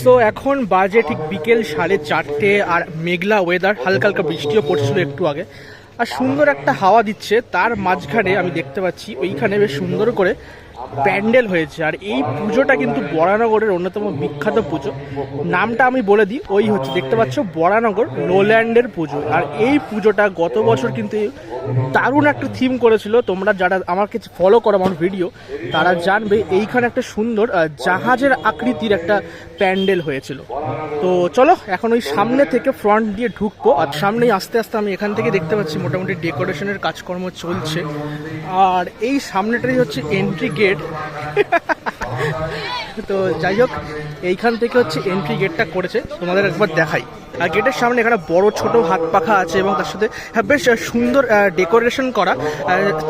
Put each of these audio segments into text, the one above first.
তো এখন বাজে ঠিক বিকেল 4:30 আর মেঘলা ওয়েদার, হালকা হালকা বৃষ্টিও পড়ছিল একটু আগে, আর সুন্দর একটা হাওয়া দিচ্ছে। তার মাঝখানে আমি দেখতে পাচ্ছি ওইখানে বেশ সুন্দর করে প্যান্ডেল হয়েছে। আর এই পুজোটা কিন্তু বরানগরের অন্যতম বিখ্যাত পুজো। নামটা আমি বলে দিই, ওই হচ্ছে দেখতে পাচ্ছ বরানগর লোল্যান্ডের পুজো। আর এই পুজোটা গত বছর কিন্তু দারুণ একটা থিম করেছিল। তোমরা যারা আমাকে ফলো করো আমার ভিডিও তারা জানবে এইখানে একটা সুন্দর জাহাজের আকৃতির একটা প্যান্ডেল হয়েছিল। তো চলো এখন ওই সামনে থেকে ফ্রন্ট দিয়ে ঢুকবো। আর সামনেই আস্তে আস্তে আমি এখান থেকে দেখতে পাচ্ছি মোটামুটি ডেকোরেশনের কাজকর্ম চলছে। আর এই সামনেটাই হচ্ছে এন্ট্রি গেট। তো যাই হোক, এইখান থেকে হচ্ছে এন্ট্রি গেটটা করেছে, তোমাদের একবার দেখাই। আর গেটের সামনে এখানে বড় ছোট হাত পাখা আছে এবং তার সাথে বেশ সুন্দর ডেকোরেশন করা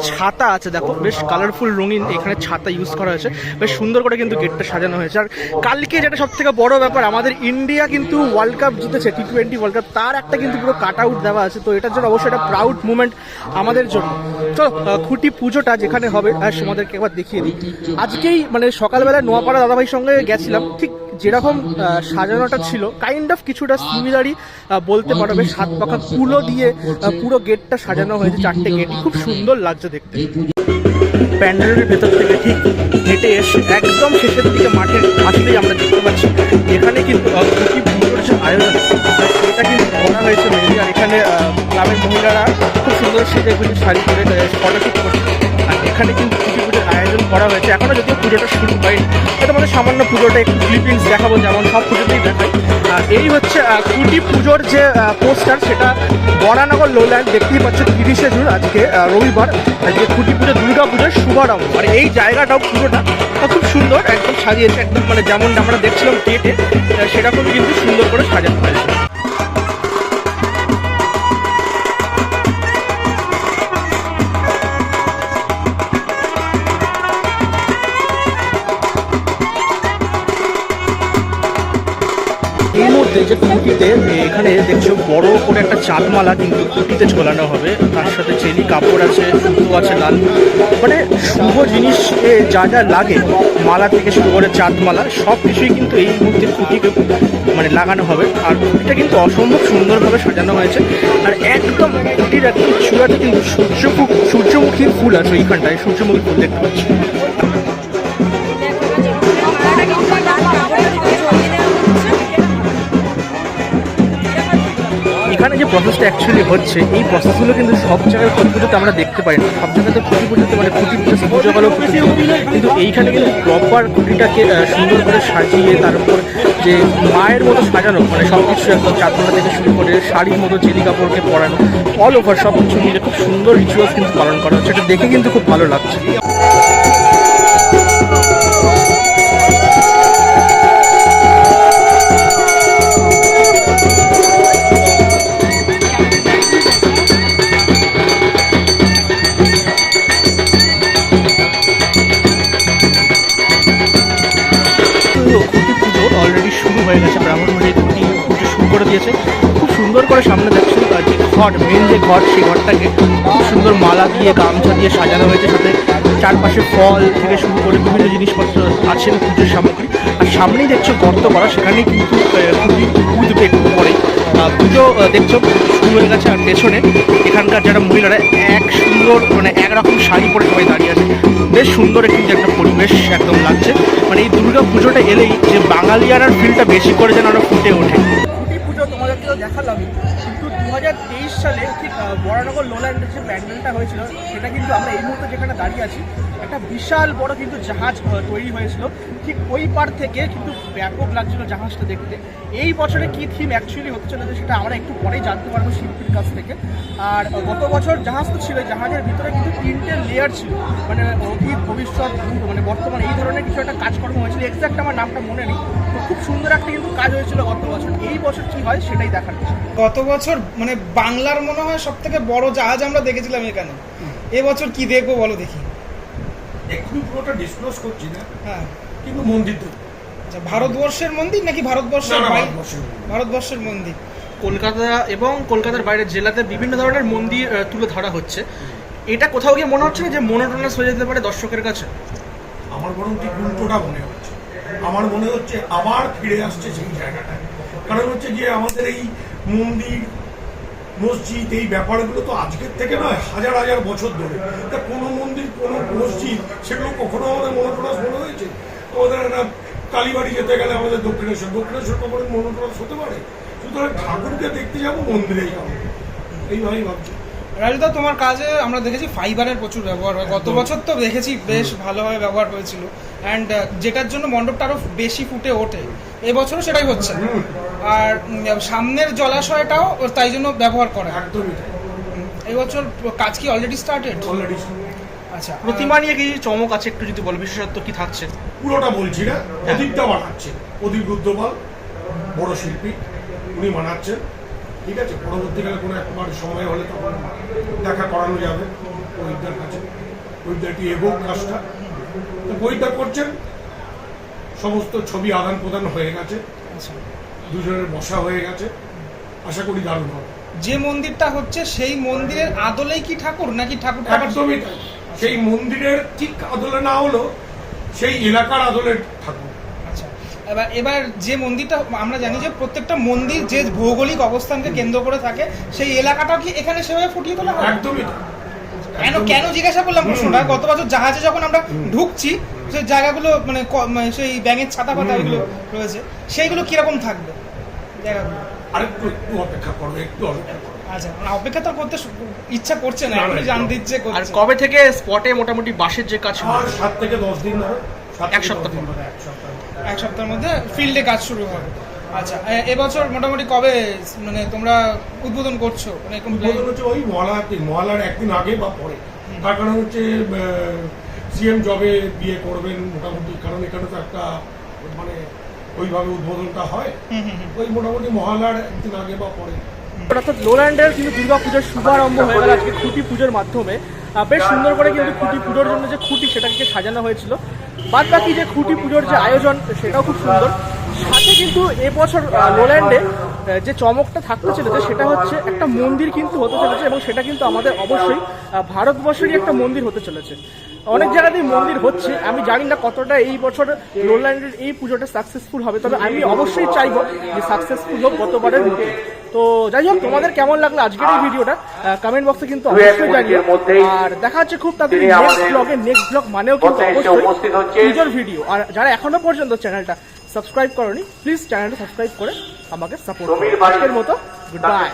ছাতা আছে। দেখো বেশ কালারফুল রঙিন এখানে ছাতা ইউজ করা হয়েছে, বেশ সুন্দর করে কিন্তু গেটটা সাজানো হয়েছে। আর কালকে যেটা সব থেকে বড় ব্যাপার, আমাদের ইন্ডিয়া কিন্তু ওয়ার্ল্ড কাপ জিতেছে, T20 ওয়ার্ল্ড কাপ, তার একটা কিন্তু পুরো কাট আউট দেওয়া আছে। তো এটার জন্য অবশ্যই একটা প্রাউড মুভমেন্ট আমাদের জন্য। তো খুঁটি পুজোটা যেখানে হবে তোমাদেরকে একবার দেখিয়ে দিই। আজকেই মানে সকালবেলা নোয়াপাড়া দাদাভাইয়ের সঙ্গে গেছিলাম, ঠিক যেরকম সাজানোটা ছিল কাইন্ড অফ কিছুটা সিমিলারই বলতে পারো। বেশ হাত পাখা কুলো দিয়ে পুরো গেটটা সাজানো হয়েছে, 4টে গেট, খুব সুন্দর লাগছে দেখতে। প্যান্ডেলের ভেতর থেকে ঠিক হেঁটে এসে একদম শেষের দিকে মাঠের আসলেই আমরা দেখতে পাচ্ছি এখানে কিন্তু খুঁটি পুজোর যে আয়োজন সেটা কিন্তু করা হয়েছে মেনলি। আর এখানে গ্রামের মহিলারা খুব সুন্দর সেজে গুলি শাড়ি করে ফটোশুট করছে। আর এখানে কিন্তু খুঁটি পুজোর আয়োজন করা হয়েছে, এখনও যদিও পুজোটা শুরু হয়নি। তোমাদের সামান্য পুজোটা একটু ক্লিপিংস দেখাবো, যেমন সব পুজোতেই দেখাই। এই হচ্ছে খুঁটি পুজোর যে পোস্টার, সেটা বরানগর লোল্যান্ড, দেখতেই পাচ্ছ 30শে জুন আজকে রবিবার, আজকে খুঁটি পুজো দুর্গা পুজোর শুভারম্ভ। আর এই জায়গাটাও পুজোটা খুব সুন্দর একদম সাজিয়েছে, একদম মানে যেমন আমরা দেখছিলাম গেটে সেরকম কিন্তু সুন্দর করে সাজানো হয়েছে। এই মুহূর্তে যে খুঁটিতে এখানে দেখছো বড় করে একটা চাঁদমালা কিন্তু খুঁটিতে ঝোলানো হবে, তার সাথে চেলি কাপড় আছে, সুতো আছে লাল, মানে শুভ জিনিস যা যা লাগে মালা থেকে শুরু করে চাঁদমালা সব কিছুই কিন্তু এই মুহূর্তে খুঁটিকে মানে লাগানো হবে। আর খুঁটিটা কিন্তু অসম্ভব সুন্দরভাবে সাজানো হয়েছে। আর একদম খুঁটির একদম চূড়াতে কিন্তু সূর্যমুখী ফুল আছে, এইখানটায় সূর্যমুখী ফুল দেখতে পাচ্ছি। এখানে যে প্রসেসটা অ্যাকচুয়ালি হচ্ছে, এই প্রসেসগুলো কিন্তু সব জায়গায় খুঁটি পুজোতে আমরা দেখতে পাই না। সব জায়গাতে খুঁটি পুজোতে মানে খুঁটি পুজো গেলেও কিন্তু এইখানে কিন্তু প্রপার খুঁটিটাকে সুন্দর করে সাজিয়ে তার উপর যে মায়ের মতো সাজানো, মানে সব কিছু একদম চাদরা থেকে শুরু করে শাড়ির মতো চেলি কাপড়কে পরানো, অল ওভার সব কিছু মিলে খুব সুন্দর রিচুয়ালস কিন্তু পালন করা হচ্ছে। এটা দেখে কিন্তু খুব ভালো লাগছে। অলরেডি শুরু হয়ে গেছে, ব্রাহ্মণবাড়ির খুঁটি পুজো শুরু করে দিয়েছে। খুব সুন্দর করে সামনে দেখছেন যে ঘট, মেন যে ঘট, সেই ঘরটাকে খুব সুন্দর মালা দিয়ে গামছা দিয়ে সাজানো হয়েছে, সাথে চারপাশে ফল থেকে শুরু করে বিভিন্ন জিনিসপত্র আছে পুজোর সামগ্রী। আর সামনেই দেখছো গর্ত করা, সেখানেই কিন্তু খুঁটি পুজোতে একটু পরে পুজো দেখছো শুরু হয়ে গেছে। আর পেছনে এখানকার যারা মহিলারা এক সুন্দর মানে একরকম শাড়ি পরে সবাই দাঁড়িয়ে আছে, বেশ সুন্দর কিন্তু একটা পরিবেশ একদম লাগছে। মানে এই দুর্গা পুজোটা এলেই যে বাঙালিয়ানার ফিলটা বেশি করে যেন আরো ফুটে ওঠে। খুঁটি পুজো তোমাদেরকেও দেখালাম, কিন্তু 2023 সালে ঠিক বরানগর লোল্যান্ডের যে প্যান্ডেলটা হয়েছিল সেটা কিন্তু আমরা এই মুহূর্তে যেখানে দাঁড়িয়ে আছি একটা বিশাল বড় কিন্তু জাহাজ তৈরি হয়েছিল, ঠিক ওই পার থেকে কিন্তু ব্যাপক লাগছিল জাহাজটা দেখতে। এই বছরে কি থিম অ্যাকচুয়ালি হচ্ছে না সেটা আমরা একটু পরেই জানতে পারবো শিল্পীর কাছ থেকে। আর গত বছর জাহাজ তো ছিল, জাহাজের ভিতরে কিন্তু 3টে লেয়ার ছিল, মানে অতীত ভবিষ্যৎ মানে বর্তমান এই ধরনের কিছু একটা কাজকর্ম হয়েছিল। এক্স্যাক্ট আমার নামটা মনে নেই, তো খুব সুন্দর একটা কিন্তু কাজ হয়েছিল গত বছর। এই বছর কি হয় সেটাই দেখার। গত বছর মানে বাংলার মনে হয় সব থেকে বড় জাহাজ আমরা দেখেছিলাম এখানে। এবছর কি দেখবো বলো দেখি। এক্ষুনি পুরোটা ডিসক্লোজ করছি না, হ্যাঁ, কিন্তু মন্দির তো আচ্ছা ভারতবর্ষের মন্দির নাকি ভারতবর্ষের মন্দির? কলকাতা এবং কলকাতার বাইরের জেলাতে বিভিন্ন ধরনের মন্দির তুলে ধরা হচ্ছে। এটা কোথাও গিয়ে মনে হচ্ছে না যে মনোটোনাস হয়ে যেতে পারে দর্শকের কাছে? আমার বরং ঠিক উল্টোটা মনে হচ্ছে। আমার মনে হচ্ছে আবার ফিরে আসছে সেই জায়গাটায়। কারণ হচ্ছে গিয়ে আমাদের এই মন্দির মসজিদ এই ব্যাপারগুলো তো আজকের থেকে নয়, হাজার হাজার বছর ধরে। তা কোনো মন্দির কোনো মসজিদ সেগুলো কখনো আমাদের মনোটরাস মনে হয়েছে? আমাদের একটা কালীবাড়ি যেতে গেলে আমাদের দক্ষিণেশ্বর কখনো মনোটরাস হতে পারে? সুতরাং ঠাকুরকে দেখতে যাবো, মন্দিরেই যাবো, এইভাবেই ভাবছি। রাজুদা, তোমার কাজে আমরা দেখেছি ফাইবারের প্রচুর ব্যবহার হয়। গত বছর তো দেখেছি বেশ ভালোভাবে ব্যবহার হয়েছিল, অ্যান্ড যেটার জন্য মণ্ডপটা আরো বেশি ফুটে ওঠে। এবছরও সেটাই হচ্ছে। আর সামনের জলাশয়টাও তাই জন্য ব্যবহার করা হয়। একদমই তাই। এবছর কাজ কি অলরেডি স্টার্টেড? অলরেডি আচ্ছা, প্রতিমা নিয়ে কি চমক আছে একটু যদি বলো, বিশেষত্ব কি থাকছে? পুরোটা বলছি না, প্রদীপটা বানাচ্ছে প্রদীপ রুদ্রপাল, বড় শিল্পী, উনি বানাচ্ছেন। ঠিক আছে, পরবর্তীকালে কোনো একবার সময় হলে তখন দেখা করানো যাবে প্রদীপদার কাছে। প্রদীপদারটি এগোক কাজটা, তো বইটা করছেন। সমস্ত ছবি আদান প্রদান হয়ে গেছে, আচ্ছা। দুজনের বসা হয়ে গেছে, আশা করি দারুণ হবে। যে মন্দিরটা হচ্ছে সেই মন্দিরের আদলেই কি ঠাকুর, নাকি ঠাকুর একদমই তাই। সেই মন্দিরের ঠিক আদলে না হলো সেই এলাকার আদলে ঠাকুর। আচ্ছা, এবার যে মন্দিরটা আমরা জানি যে প্রত্যেকটা মন্দির যে ভৌগোলিক অবস্থানকে কেন্দ্র করে থাকে, সেই এলাকাটাও কি এখানে সেভাবে ফুটিয়ে তোলা হয়? একদমই তাই। কেন জিজ্ঞাসা করলাম প্রশ্নটা, গত বছর জাহাজে যখন আমরা ঢুকছি সেই জায়গাগুলো মানে সেই ব্যাঙের ছাতা পাতা ওইগুলো রয়েছে, সেইগুলো কিরকম থাকবে জায়গাগুলো? আরেকটু একটু অপেক্ষা করবে, একটু অপেক্ষা করবে। আচ্ছা, না অপেক্ষা তো করতে ইচ্ছা করছে না, না, এখন না, জানতে ইচ্ছে আর করছে। কবে থেকে স্পটে মোটামুটি বাঁশের যে কাজ শুরু আর হবে? 7 থেকে 10 দিন ধরে, 7 এক থেকে সপ্তাহ 10 দিন ধরে, এক সপ্তাহ। এক সপ্তাহের মধ্যে ফিল্ডে কাজ শুরু হবে। আচ্ছা, এবছর মোটামুটি কবে মানে তোমরা উদ্বোধন করছো? মানে এরকম উদ্বোধন হচ্ছে ওই মহালয়ার একদিন আগে বা পরে। তার কারণ হচ্ছে সিএম জবে বিয়ে করবেন মোটামুটি, কারণ এখানে তো একটা মানে ওইভাবে উদ্বোধনটা হয়, ওই মোটামুটি মহালয়ার একদিন আগে বা পরে। অর্থাৎ লোল্যান্ডের কিন্তু দুর্গা পুজোর শুভারম্ভ হয়ে গেল আজকে খুঁটি পুজোর মাধ্যমে। বেশ সুন্দর করে কিন্তু খুঁটি পুজোর জন্য যে খুঁটি সেটাকে সাজানো হয়েছিল, বাদ বাকি যে খুঁটি পুজোর যে আয়োজন সেটাও খুব সুন্দর। সাথে কিন্তু এবছর লোল্যান্ডে যে চমকটা থাকতে চলেছে সেটা হচ্ছে একটা মন্দির কিন্তু হতে চলেছে, এবং সেটা কিন্তু আমাদের অবশ্যই ভারতবর্ষেরই একটা মন্দির হতে চলেছে। অনেক জায়গাতেই মন্দির হচ্ছে, আমি জানি না কতটা এই বছর লোল্যান্ডের এই পুজোটা সাকসেসফুল হবে, তবে আমি অবশ্যই চাইবো যে সাকসেসফুল হোক গতবারের মতো। তো যাই হোক, তোমাদের কেমন লাগলো আজকের এই ভিডিওটা কমেন্ট বক্সে কিন্তু অবশ্যই জানিও। আর দেখা হচ্ছে খুব তাড়াতাড়ি নেক্সট ব্লগ মানেও কিন্তু অবশ্যই পুজোর ভিডিও। আর যারা এখনো পর্যন্ত চ্যানেলটা সাবস্ক্রাইব করোনি, প্লিজ চ্যানেলটা সাবস্ক্রাইব করে আমাকে সাপোর্ট করো। আজকের মতো গুড বাই।